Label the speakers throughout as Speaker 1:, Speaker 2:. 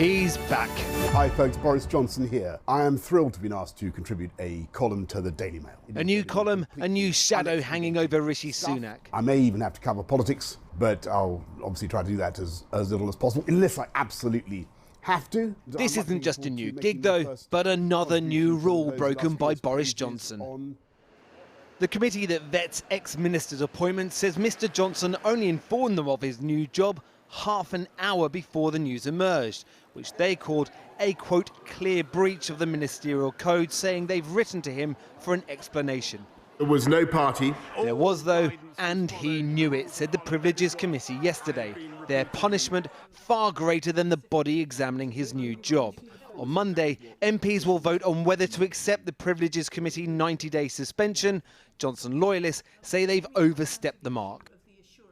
Speaker 1: He's back.
Speaker 2: Hi folks, Boris Johnson here. I am thrilled to be asked to contribute a column to the Daily Mail.
Speaker 1: A new column, a new shadow hanging over Rishi Sunak.
Speaker 2: I may even have to cover politics, but I'll obviously try to do that as little as possible, unless I absolutely have to.
Speaker 1: This isn't just a new gig though, but another new rule broken by Boris Johnson. The committee that vets ex-ministers' appointments says Mr Johnson only informed them of his new job half an hour before the news emerged, which they called a, quote, clear breach of the ministerial code, saying they've written to him for an explanation.
Speaker 3: There was no party.
Speaker 1: There was, though, and he knew it, said the Privileges Committee yesterday. Their punishment far greater than the body examining his new job. On Monday, MPs will vote on whether to accept the Privileges Committee 90-day suspension. Johnson loyalists say they've overstepped the mark.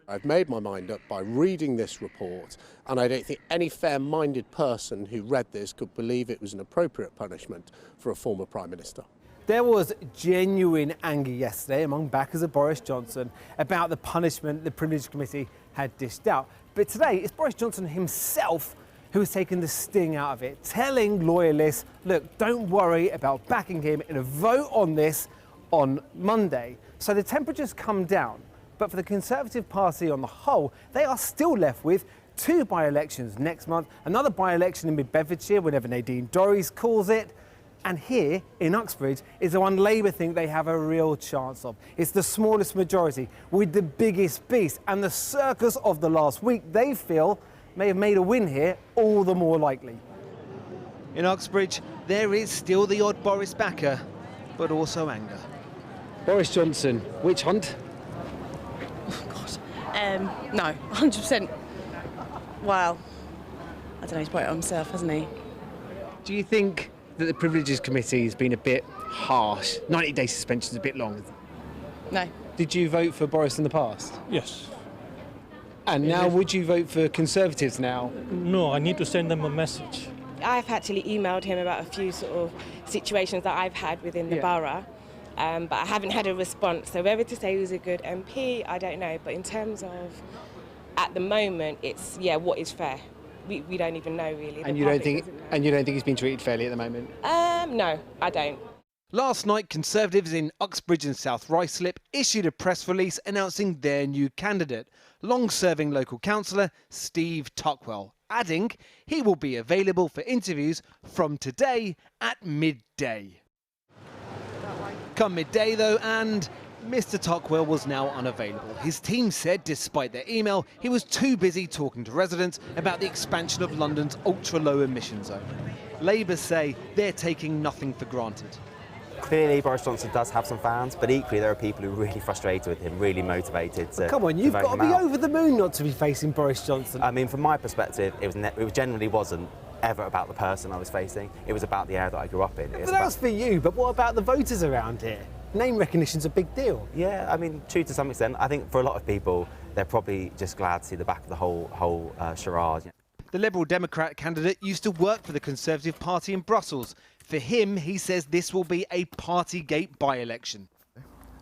Speaker 4: I've made my mind up by reading this report, and I don't think any fair-minded person who read this could believe it was an appropriate punishment for a former Prime Minister.
Speaker 5: There was genuine anger yesterday among backers of Boris Johnson about the punishment the Privileges Committee had dished out. But today, it's Boris Johnson himself who has taken the sting out of it, telling loyalists, look, don't worry about backing him in a vote on this on Monday. So the temperature's come down. But for the Conservative Party on the whole, they are still left with two by-elections next month, another by-election in mid-Bedfordshire, whenever Nadine Dorries calls it, and here in Oxbridge is the one Labour think they have a real chance of. It's the smallest majority with the biggest beast, and the circus of the last week, they feel, may have made a win here all the more likely.
Speaker 1: In Oxbridge, there is still the odd Boris backer, but also anger.
Speaker 5: Boris Johnson, witch hunt?
Speaker 6: No, 100%. Well, I don't know, he's brought it on himself, hasn't he?
Speaker 5: Do you think that the Privileges Committee has been a bit harsh? 90-day suspension is a bit long.
Speaker 6: No.
Speaker 5: Did you vote for Boris in the past?
Speaker 7: Yes.
Speaker 5: And now would you vote for Conservatives now?
Speaker 7: No, I need to send them a message.
Speaker 8: I've actually emailed him about a few sort of situations that I've had within the borough. But I haven't had a response. So whether to say he was a good MP, I don't know. But in terms of, at the moment, it's, what is fair? We don't even know, really.
Speaker 5: And you don't think he's been treated fairly at the moment?
Speaker 8: No, I don't.
Speaker 1: Last night, Conservatives in Uxbridge and South Ruislip issued a press release announcing their new candidate, long-serving local councillor Steve Tuckwell, adding he will be available for interviews from today at midday. Come midday, though, and Mr Tuckwell was now unavailable. His team said, despite their email, he was too busy talking to residents about the expansion of London's ultra-low emission zone. Labour say they're taking nothing for granted.
Speaker 9: Clearly, Boris Johnson does have some fans, but equally there are people who are really frustrated with him, really motivated to
Speaker 5: Come on, you've got to be over the moon not to be facing Boris Johnson.
Speaker 9: I mean, from my perspective, it generally wasn't ever about the person I was facing. It was about the area that I grew up in.
Speaker 5: But that's for you, but what about the voters around here? Name recognition's a big deal.
Speaker 9: Yeah, I mean, true to some extent. I think for a lot of people, they're probably just glad to see the back of the whole charade.
Speaker 1: The Liberal Democrat candidate used to work for the Conservative Party in Brussels. For him, he says this will be a Partygate by-election.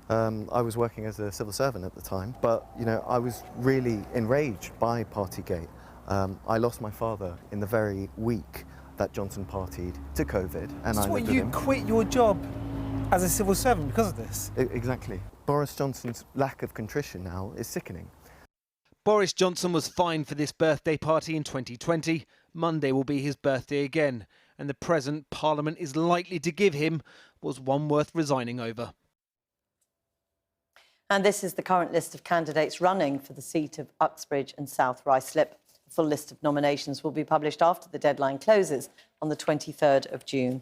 Speaker 10: I was working as a civil servant at the time, but, I was really enraged by Partygate. I lost my father in the very week that Johnson partied to COVID. And
Speaker 5: so you quit your job as a civil servant because of this?
Speaker 10: Exactly. Boris Johnson's lack of contrition now is sickening.
Speaker 1: Boris Johnson was fined for this birthday party in 2020. Monday will be his birthday again, and the present Parliament is likely to give him was one worth resigning over.
Speaker 11: And this is the current list of candidates running for the seat of Uxbridge and South Ruislip. The full list of nominations will be published after the deadline closes on the 23rd of June.